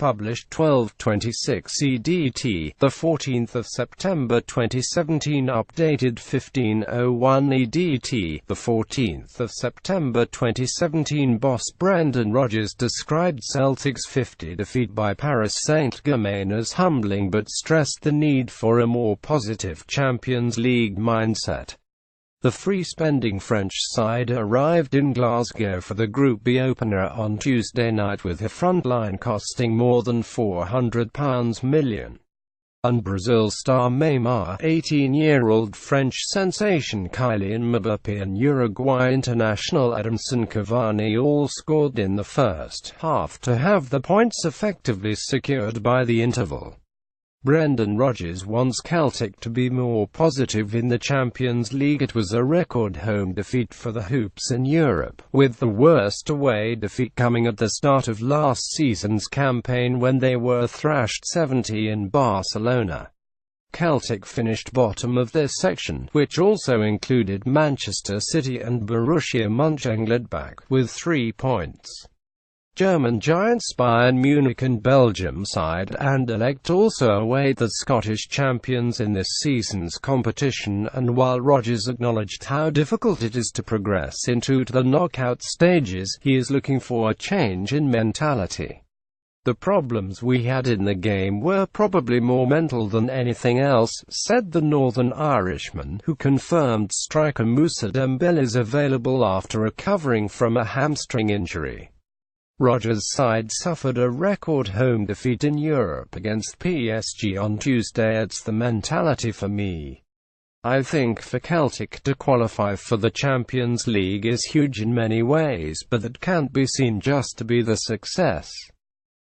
published 12:26 EDT, the 14th of September 2017, updated 15:01 EDT, the 14th of September 2017. Boss Brendan Rodgers described Celtic's 50 defeat by Paris Saint-Germain as humbling, but stressed the need for a more positive Champions League mindset. The free-spending French side arrived in Glasgow for the Group B opener on Tuesday night, with a front line costing more than £400 million. And Brazil star Neymar, 18-year-old French sensation Kylian Mbappe and Uruguay international Edinson Cavani all scored in the first half to have the points effectively secured by the interval. Brendan Rodgers wants Celtic to be more positive in the Champions League. It was a record home defeat for the Hoops in Europe, with the worst away defeat coming at the start of last season's campaign when they were thrashed 70 in Barcelona. Celtic finished bottom of their section, which also included Manchester City and Borussia Monchengladbach, with 3 points. German giants Bayern Munich and Belgium side Anderlecht also await the Scottish champions in this season's competition, and while Rodgers acknowledged how difficult it is to progress into the knockout stages, he is looking for a change in mentality. "The problems we had in the game were probably more mental than anything else," said the Northern Irishman, who confirmed striker Moussa Dembele is available after recovering from a hamstring injury. Rodgers' side suffered a record home defeat in Europe against PSG on Tuesday. "It's the mentality for me. I think for Celtic to qualify for the Champions League is huge in many ways, but that can't be seen just to be the success.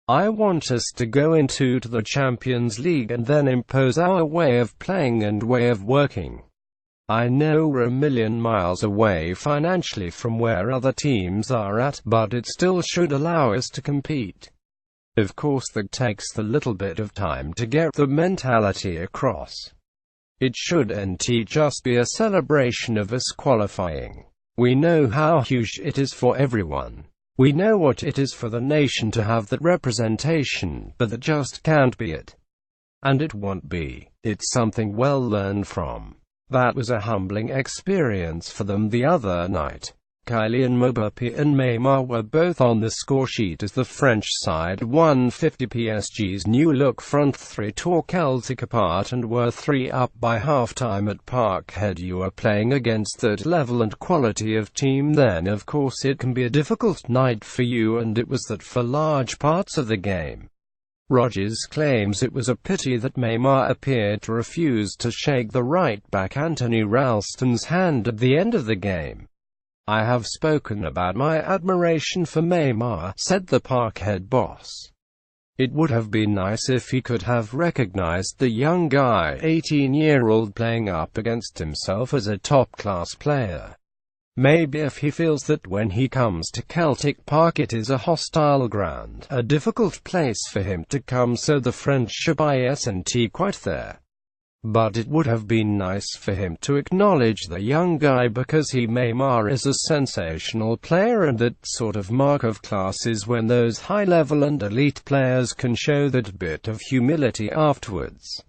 I want us to go into the Champions League and then impose our way of playing and way of working. I know we're a million miles away financially from where other teams are at, but it still should allow us to compete. Of course that takes a little bit of time to get the mentality across. It shouldn't just be a celebration of us qualifying. We know how huge it is for everyone. We know what it is for the nation to have that representation, but that just can't be it. And it won't be. It's something well learned from. That was a humbling experience for them the other night." Kylian Mbappe and Neymar were both on the scoresheet as the French side won 50. PSG's new-look front three tore Celtic apart and were 3 up by half-time at Parkhead. You are playing against that level and quality of team, then of course it can be a difficult night for you, and it was that for large parts of the game. Rodgers claims it was a pity that Neymar appeared to refuse to shake the right-back Anthony Ralston's hand at the end of the game. "I have spoken about my admiration for Neymar," said the Parkhead boss. "It would have been nice if he could have recognized the young guy, 18-year-old, playing up against himself as a top-class player. Maybe if he feels that when he comes to Celtic Park it is a hostile ground, a difficult place for him to come, so the friendship isn't quite there. But it would have been nice for him to acknowledge the young guy, because Neymar is a sensational player, and that sort of mark of class is when those high-level and elite players can show that bit of humility afterwards."